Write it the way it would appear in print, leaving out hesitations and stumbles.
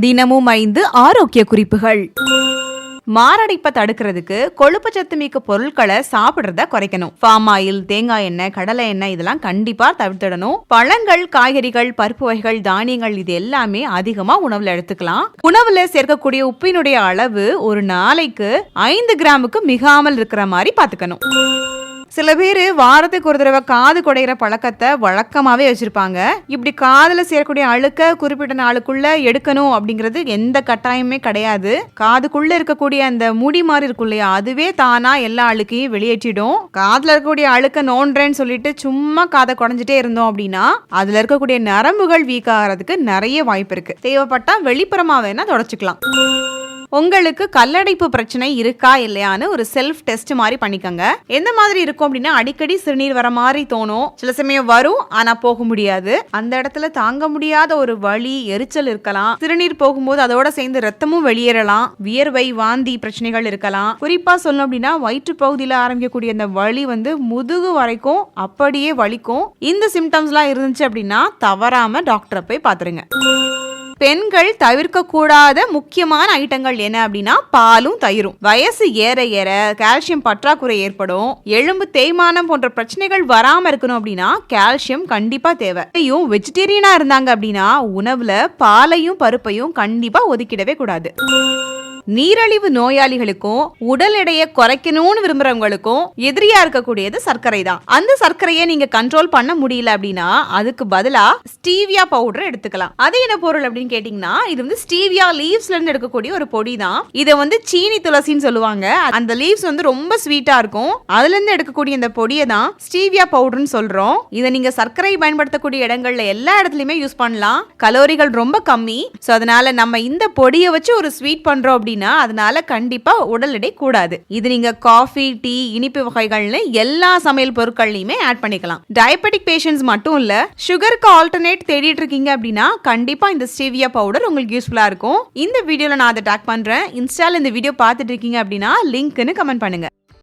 தினமும் 5 ஆரோக்கிய குறிப்புகள். மாரடைப்பை தடுக்கிறதுக்கு கொழுப்பு சத்து மிக்க பொருட்களை சாப்பிடுறத குறைக்கணும். பாம் ஆயில், தேங்காய் எண்ணெய், கடலை எண்ணெய் இதெல்லாம் கண்டிப்பா தவிர்த்திடணும். பழங்கள், காய்கறிகள், பருப்பு வகைகள், தானியங்கள் இது எல்லாமே அதிகமா உணவுல எடுத்துக்கலாம். உணவுல சேர்க்கக்கூடிய உப்பினுடைய அளவு ஒரு நாளைக்கு 5 கிராமுக்கு மிகாமல் இருக்கிற மாதிரி பாத்துக்கணும். சில பேர் வாரத்துக்கு ஒரு தடவை காது குடையிற பழக்கத்தை வழக்கமாவே வச்சிருப்பாங்க. இப்படி காதுல சேரக்கூடிய அழுக்க குறிப்பிட்ட நாளுக்குள்ள எடுக்கணும் அப்படிங்கிறது எந்த கட்டாயமே கிடையாது. காதுக்குள்ள இருக்கக்கூடிய அந்த முடி மாதிரி இருக்கும் இல்லையா, அதுவே தானா எல்லா அழுக்கையும் வெளியேற்றிடும். காதுல இருக்கக்கூடிய அழுக்க நோன்றேன்னு சொல்லிட்டு சும்மா காதை குடைஞ்சிட்டே இருந்தோம் அப்படின்னா அதுல இருக்கக்கூடிய நரம்புகள் வீக் ஆகிறதுக்கு நிறைய வாய்ப்பு இருக்கு. தேவைப்பட்டா வெளிப்புறமா வேணா தொடச்சுக்கலாம். உங்களுக்கு கல்லடைப்பு பிரச்சனை இருக்கா இல்லையான்னு ஒரு செல்ஃப் டெஸ்ட் மாதிரி பண்ணிக்கோங்க. எந்த மாதிரி இருக்கும் அப்படின்னா, அடிக்கடி சிறுநீர் வர மாதிரி தோணும். சில சமயம் வரும், ஆனா போக முடியாது. அந்த இடத்துல தாங்க முடியாத ஒரு வலி, எரிச்சல் இருக்கலாம். சிறுநீர் போகும்போது அதோட சேர்ந்து ரத்தமும் வெளியேறலாம். வியர்வை, வாந்தி பிரச்சனைகள் இருக்கலாம். குறிப்பா சொல்லணும் அப்படின்னா, வயிற்று பகுதியில ஆரம்பிக்கக்கூடிய அந்த வலி முதுகு வரைக்கும் அப்படியே வலிக்கும். இந்த சிம்டம்ஸ்லாம் இருந்துச்சு அப்படின்னா தவறாம டாக்டரை போய் பாத்துருங்க. பெண்கள் தவிர்க்க கூடாத முக்கியமான ஐட்டங்கள் என்ன அப்படின்னா, பாலும் தயிரும். வயசு ஏற ஏற கால்சியம் பற்றாக்குறை ஏற்படும். எலும்பு தேய்மானம் போன்ற பிரச்சனைகள் வராம இருக்கணும் அப்படின்னா கால்சியம் கண்டிப்பா தேவை. வெஜிடேரியனா இருந்தாங்க அப்படின்னா உணவுல பாலையும் பருப்பையும் கண்டிப்பா ஒதுக்கிடவே கூடாது. நீரிழிவு நோயாளிகளுக்கும் உடல் எடையை குறைக்கணும்னு விரும்புறவங்களுக்கும் எதிரியா இருக்கக்கூடியது சர்க்கரை தான். அந்த சர்க்கரையை நீங்க கண்ட்ரோல் பண்ண முடியல அப்படின்னா அதுக்கு பதிலா ஸ்டீவியா பவுடர் எடுத்துக்கலாம். அது என்ன பொருள் அப்படின்னு கேட்டீங்கன்னா, இது ஸ்டீவியா லீவ்ஸ்ல இருந்து எடுக்கக்கூடிய ஒரு பொடி தான். இதை சீனி துளசின்னு சொல்லுவாங்க. அந்த லீவ்ஸ் ரொம்ப ஸ்வீட்டா இருக்கும். அதுல இருந்து எடுக்கக்கூடிய இந்த பொடியை தான் ஸ்டீவியா பவுடர்னு சொல்றோம். இதை நீங்க சர்க்கரை பயன்படுத்தக்கூடிய இடங்கள்ல எல்லா இடத்துலயுமே யூஸ் பண்ணலாம். கலோரிகள் ரொம்ப கம்மி. சோ அதனால நம்ம இந்த பொடியை வச்சு ஒரு ஸ்வீட் பண்றோம் அப்படின்னா அதனால கண்டிப்பா உடல் எடை கூடாது. இது நீங்க காஃபி, டீ, இனிப்பு வகைகள்னு எல்லா சமையல் பொருட்களையுமே ஆட் பண்ணிக்கலாம். டயபெட்டிக் பேஷண்ட்ஸ் மட்டும் இல்ல, சுகருக்கு ஆல்டர்னேட் தேடிட்டு இருக்கீங்க அப்படின்னா கண்டிப்பா இந்த ஸ்டீவியா பவுடர் உங்களுக்கு யூஸ்ஃபுல்லா இருக்கும். இந்த வீடியோல நான் அதை டேக் பண்றேன். இன்ஸ்டால இந்த வீடியோ பார்த்துட்டு இருக்கீங்க அப்படின்னா லிங்க்னு கமெண்ட் பண்ணுங்க.